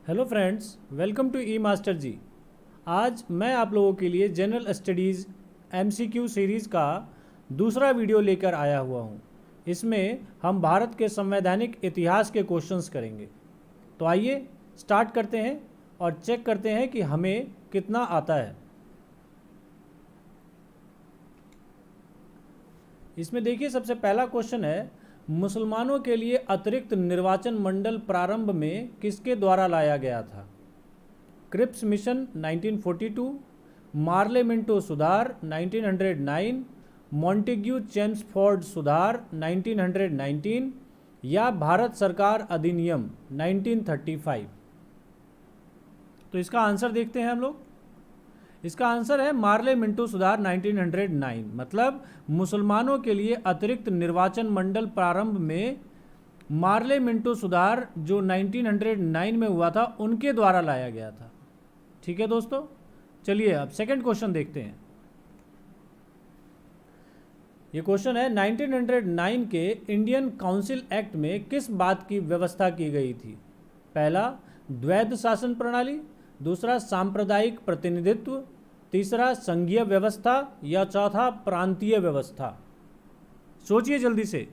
Hello friends, welcome to E master ji. आज मैं आप लोगों के लिए जनरल स्टडीज़ एमसीक्यू सीरीज़ का दूसरा वीडियो लेकर आया हुआ हूँ। इसमें हम भारत के संवैधानिक इतिहास के क्वेश्चंस करेंगे। तो आइए स्टार्ट करते हैं और चेक करते हैं कि हमें कितना आता है। इसमें देखिए, सबसे पहला क्वेश्चन है, मुसलमानों के लिए अतिरिक्त निर्वाचन मंडल प्रारंभ में किसके द्वारा लाया गया था? क्रिप्स मिशन 1942, मार्लेमेंटो सुधार 1909, मॉन्टेग्यू चेम्सफोर्ड सुधार 1919 या भारत सरकार अधिनियम 1935। तो इसका आंसर देखते हैं हम लोग। इसका आंसर है मार्लेमेंटो सुधार 1909। मतलब मुसलमानों के लिए अतिरिक्त निर्वाचन मंडल प्रारंभ में मार्लेमेंटो सुधार जो 1909 में हुआ था उनके द्वारा लाया गया था। ठीक है दोस्तों, चलिए अब सेकंड क्वेश्चन देखते हैं। ये क्वेश्चन है, 1909 के इंडियन काउंसिल एक्ट में किस बात की व्यवस्था की गई थी? पहला, द्वैध शासन प्रणाली, दूसरा सांप्रदायिक प्रतिनिधित्व, तीसरा संघीय व्यवस्था या चौथा प्रांतीय व्यवस्था। सोचिए जल्दी से,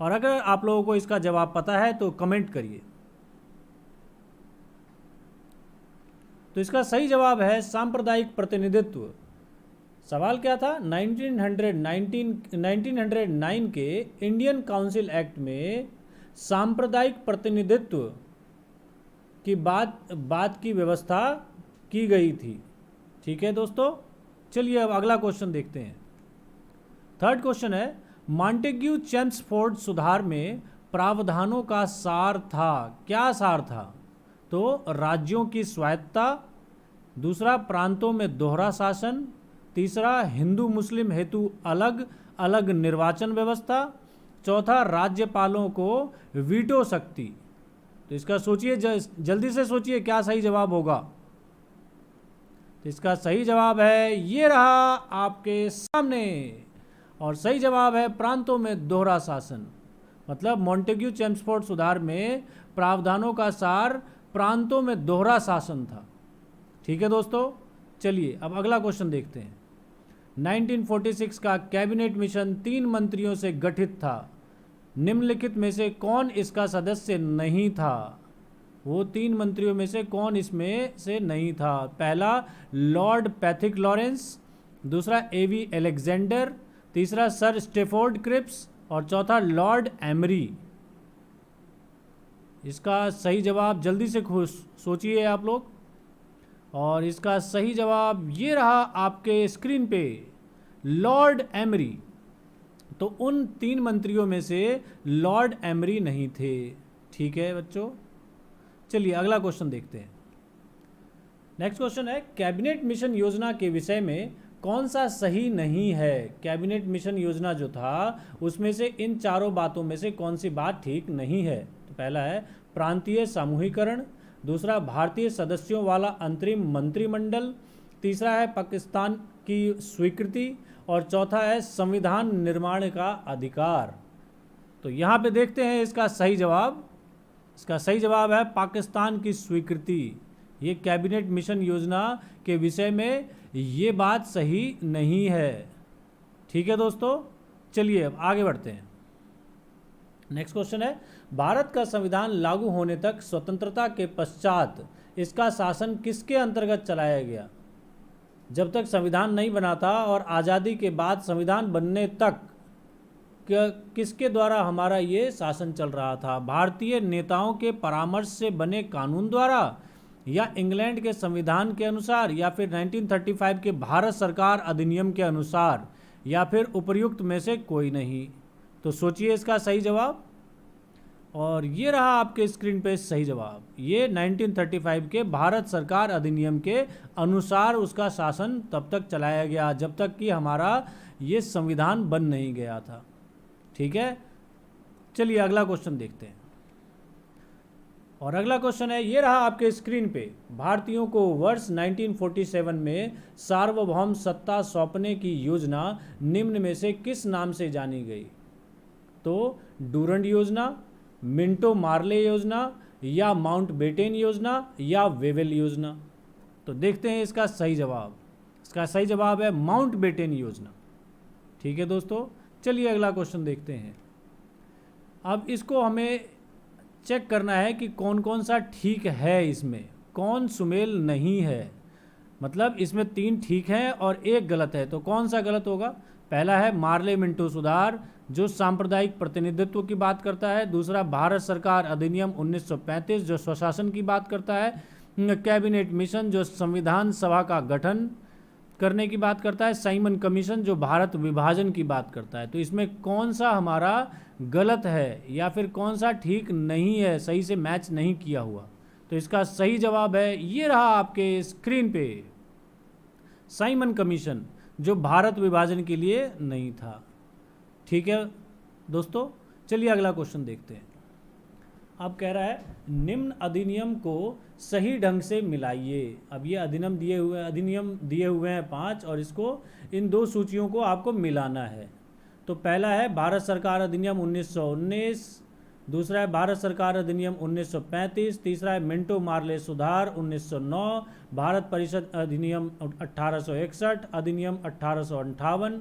और अगर आप लोगों को इसका जवाब पता है तो कमेंट करिए। तो इसका सही जवाब है सांप्रदायिक प्रतिनिधित्व। सवाल क्या था? 1909 के इंडियन काउंसिल एक्ट में सांप्रदायिक प्रतिनिधित्व की बात की व्यवस्था की गई थी। ठीक है दोस्तों, चलिए अब अगला क्वेश्चन देखते हैं। थर्ड क्वेश्चन है, मॉन्टेग्यू चेम्सफोर्ड सुधार में प्रावधानों का सार था। क्या सार था? तो राज्यों की स्वायत्तता, दूसरा प्रांतों में दोहरा शासन, तीसरा हिंदू मुस्लिम हेतु अलग अलग निर्वाचन व्यवस्था, चौथा राज्यपालों को वीटो शक्ति। तो इसका सोचिए, जल्दी से सोचिए क्या सही जवाब होगा। तो इसका सही जवाब है, ये रहा आपके सामने, और सही जवाब है प्रांतों में दोहरा शासन। मतलब मॉन्टेग्यू चेम्सफोर्ड सुधार में प्रावधानों का सार प्रांतों में दोहरा शासन था। ठीक है दोस्तों, चलिए अब अगला क्वेश्चन देखते हैं। 1946 का कैबिनेट मिशन 3 मंत्रियों से गठित था। निम्नलिखित में से कौन इसका सदस्य नहीं था? वो 3 मंत्रियों में से कौन इसमें से नहीं था? पहला, लॉर्ड पैथिक लॉरेंस, दूसरा एवी एलेक्जेंडर, तीसरा सर स्टेफोर्ड क्रिप्स और चौथा लॉर्ड एमरी। इसका सही जवाब जल्दी से सोचिए आप लोग, और इसका सही जवाब ये रहा आपके स्क्रीन पे, लॉर्ड एमरी। तो उन 3 मंत्रियों में से लॉर्ड एमरी नहीं थे। ठीक है बच्चों, चलिए अगला क्वेश्चन देखते हैं। नेक्स्ट क्वेश्चन है, कैबिनेट मिशन योजना के विषय में कौन सा सही नहीं है? कैबिनेट मिशन योजना जो था उसमें से इन चारों बातों में से कौन सी बात ठीक नहीं है? तो पहला है प्रांतीय समूहीकरण, दूसरा भारतीय सदस्यों वाला अंतरिम मंत्रिमंडल, तीसरा है पाकिस्तान की स्वीकृति और चौथा है संविधान निर्माण का अधिकार। तो यहाँ पे देखते हैं इसका सही जवाब। इसका सही जवाब है पाकिस्तान की स्वीकृति। ये कैबिनेट मिशन योजना के विषय में ये बात सही नहीं है। ठीक है दोस्तों, चलिए अब आगे बढ़ते हैं। नेक्स्ट क्वेश्चन है, भारत का संविधान लागू होने तक स्वतंत्रता के पश्चात इसका शासन किसके अंतर्गत चलाया गया? जब तक संविधान नहीं बना था और आज़ादी के बाद संविधान बनने तक किसके द्वारा हमारा ये शासन चल रहा था? भारतीय नेताओं के परामर्श से बने कानून द्वारा, या इंग्लैंड के संविधान के अनुसार, या फिर 1935 के भारत सरकार अधिनियम के अनुसार, या फिर उपर्युक्त में से कोई नहीं। तो सोचिए इसका सही जवाब, और ये रहा आपके स्क्रीन पे सही जवाब। ये 1935 के भारत सरकार अधिनियम के अनुसार उसका शासन तब तक चलाया गया जब तक कि हमारा ये संविधान बन नहीं गया था। ठीक है, चलिए अगला क्वेश्चन देखते हैं। और अगला क्वेश्चन है, ये रहा आपके स्क्रीन पे, भारतीयों को वर्ष 1947 में सार्वभौम सत्ता सौंपने की योजना निम्न में से किस नाम से जानी गई? तो डूरंड योजना, मिंटो मार्ले योजना, या माउंटबेटन योजना या वेवेल योजना? तो देखते हैं इसका सही जवाब। इसका सही जवाब है माउंटबेटन योजना। ठीक है दोस्तों, चलिए अगला क्वेश्चन देखते हैं। अब इसको हमें चेक करना है कि कौन कौन सा ठीक है, इसमें कौन सुमेल नहीं है। मतलब इसमें 3 ठीक हैं और 1 गलत है, तो कौन सा गलत होगा? पहला है मार्ले मिंटो सुधार जो सांप्रदायिक प्रतिनिधित्व की बात करता है। दूसरा भारत सरकार अधिनियम 1935 जो स्वशासन की बात करता है। कैबिनेट मिशन जो संविधान सभा का गठन करने की बात करता है। साइमन कमीशन जो भारत विभाजन की बात करता है। तो इसमें कौन सा हमारा गलत है या फिर कौन सा ठीक नहीं है, सही से मैच नहीं किया हुआ? तो इसका सही जवाब है, ये रहा आपके स्क्रीन पे, साइमन कमीशन जो भारत विभाजन के लिए नहीं था। ठीक है दोस्तों, चलिए अगला क्वेश्चन देखते हैं। अब कह रहा है निम्न अधिनियम को सही ढंग से मिलाइए। अब ये अधिनियम दिए हुए हैं 5 और इसको इन 2 सूचियों को आपको मिलाना है। तो पहला है भारत सरकार अधिनियम 1919, दूसरा है भारत सरकार अधिनियम 1935, तीसरा है मिंटो मार्ले सुधार 1909, भारत परिषद अधिनियम 1861, अधिनियम 1858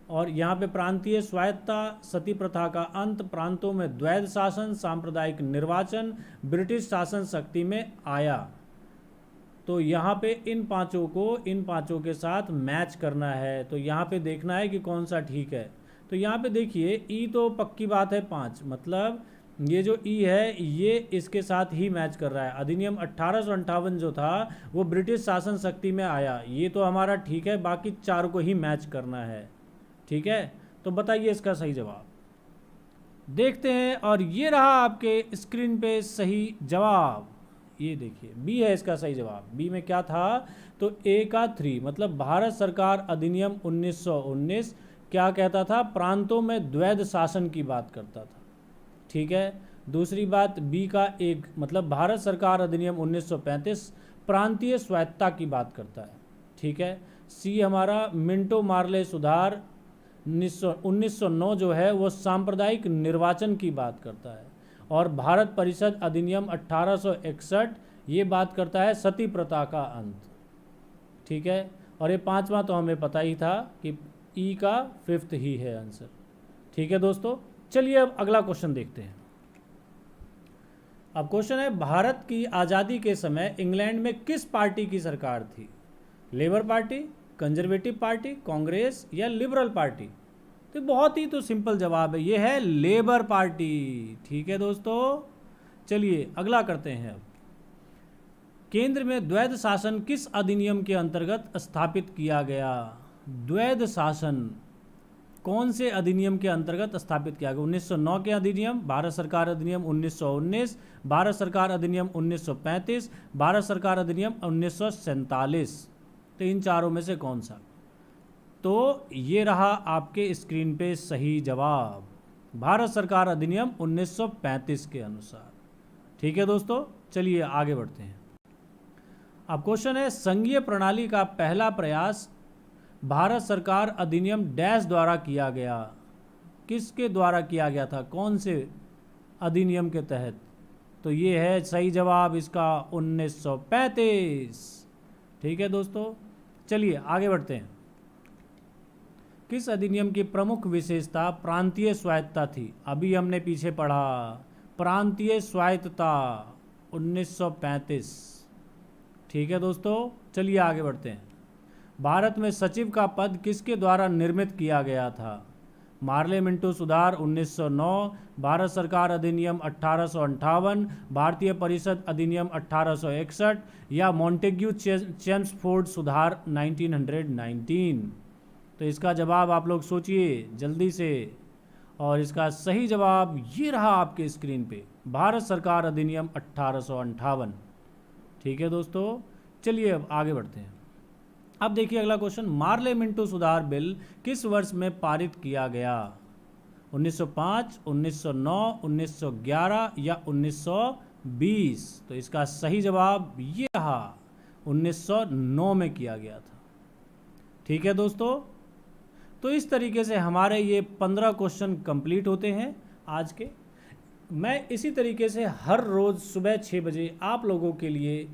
और यहाँ पे प्रांतीय स्वायत्तता, सती प्रथा का अंत, प्रांतों में द्वैध शासन, सांप्रदायिक निर्वाचन, ब्रिटिश शासन शक्ति में आया। तो यहाँ पे इन पांचों के साथ मैच करना है। तो यहाँ पे देखना है कि कौन सा ठीक है। तो यहाँ पे देखिए ई तो पक्की बात है 5, मतलब ये जो ई है ये इसके साथ ही मैच कर रहा है। अधिनियम 1858 जो था वो ब्रिटिश शासन शक्ति में आया, ये तो हमारा ठीक है, बाकी 4 को ही मैच करना है। ठीक है, तो बताइए इसका सही जवाब। देखते हैं और ये रहा आपके स्क्रीन पे सही जवाब। ये देखिए बी है इसका सही जवाब। बी में क्या था? तो ए का 3 मतलब भारत सरकार अधिनियम 1919 क्या कहता था? प्रांतों में द्वैध शासन की बात करता था। ठीक है, दूसरी बात बी का 1 मतलब भारत सरकार अधिनियम 1935 प्रांतीय स्वायत्तता की बात करता है। ठीक है, सी हमारा मिंटो मार्ले सुधार 1909 जो है वो सांप्रदायिक निर्वाचन की बात करता है। और भारत परिषद अधिनियम 1861 ये बात करता है सती प्रथा का अंत। ठीक है, और ये 5वां तो हमें पता ही था कि ई का 5th ही है आंसर। ठीक है दोस्तों, चलिए अब अगला क्वेश्चन देखते हैं। अब क्वेश्चन है भारत की आज़ादी के समय इंग्लैंड में किस पार्टी की सरकार थी? Labour party, conservative party, Congress या लिबरल पार्टी? तो बहुत ही तो सिंपल जवाब है, ये है लेबर पार्टी। ठीक है दोस्तों, चलिए अगला करते हैं। अब केंद्र में द्वैध शासन किस अधिनियम के अंतर्गत स्थापित किया गया? द्वैध शासन कौन से अधिनियम के अंतर्गत स्थापित किया गया? 1909 के अधिनियम, भारत सरकार अधिनियम 1919, भारत सरकार अधिनियम 1935, भारत सरकार अधिनियम 1947। तो इन 4 में से कौन सा? तो ये रहा आपके स्क्रीन पे सही जवाब, भारत सरकार अधिनियम 1935 के अनुसार। ठीक है दोस्तों, चलिए आगे बढ़ते हैं। अब क्वेश्चन है संघीय प्रणाली का पहला प्रयास भारत सरकार अधिनियम डैश द्वारा किया गया। किसके द्वारा किया गया था? कौन से अधिनियम के तहत? तो ये है सही जवाब इसका 1935। ठीक है दोस्तों, चलिए आगे बढ़ते हैं। किस अधिनियम की प्रमुख विशेषता प्रांतीय स्वायत्तता थी? अभी हमने पीछे पढ़ा, प्रांतीय स्वायत्तता 1935। ठीक है दोस्तों, चलिए आगे बढ़ते हैं। भारत में सचिव का पद किसके द्वारा निर्मित किया गया था? मार्ले मिंटो सुधार 1909, भारत सरकार अधिनियम 1858, भारतीय परिषद अधिनियम 1861 या मॉन्टेग्यू चेम्सफोर्ड सुधार 1919? तो इसका जवाब आप लोग सोचिए जल्दी से, और इसका सही जवाब ये रहा आपके स्क्रीन पे, भारत सरकार अधिनियम 1858। ठीक है दोस्तों, चलिए अब आगे बढ़ते हैं। अब देखिए अगला क्वेश्चन, मार्ले मिंटो सुधार बिल किस वर्ष में पारित किया गया? 1905, 1909, 1911 या 1920? तो इसका सही जवाब ये रहा, 1909 में किया गया था। ठीक है दोस्तों, तो इस तरीके से हमारे ये 15 क्वेश्चन कंप्लीट होते हैं आज के। मैं इसी तरीके से हर रोज़ सुबह 6 बजे आप लोगों के लिए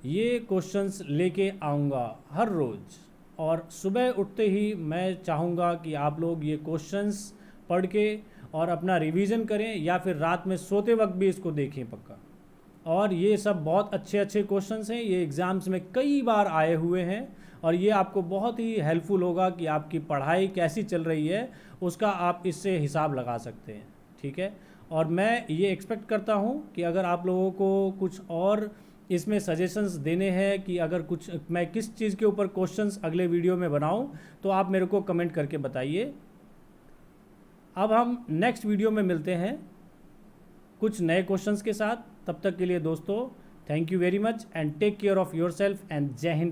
ये क्वेश्चंस लेके आऊँगा हर रोज़। और सुबह उठते ही मैं चाहूँगा कि आप लोग ये क्वेश्चंस पढ़ के और अपना रिवीजन करें, या फिर रात में सोते वक्त भी इसको देखें पक्का। और ये सब बहुत अच्छे अच्छे क्वेश्चंस हैं, ये एग्ज़ाम्स में कई बार आए हुए हैं, और ये आपको बहुत ही हेल्पफुल होगा कि आपकी पढ़ाई कैसी चल रही है उसका आप इससे हिसाब लगा सकते हैं। ठीक है, और मैं ये एक्सपेक्ट करता हूँ कि अगर आप लोगों को कुछ और इसमें सजेशंस देने हैं कि अगर कुछ मैं किस चीज़ के ऊपर क्वेश्चंस अगले वीडियो में बनाऊं, तो आप मेरे को कमेंट करके बताइए। अब हम नेक्स्ट वीडियो में मिलते हैं कुछ नए क्वेश्चंस के साथ। तब तक के लिए दोस्तों, thank you very much and take care of yourself and जय हिंद।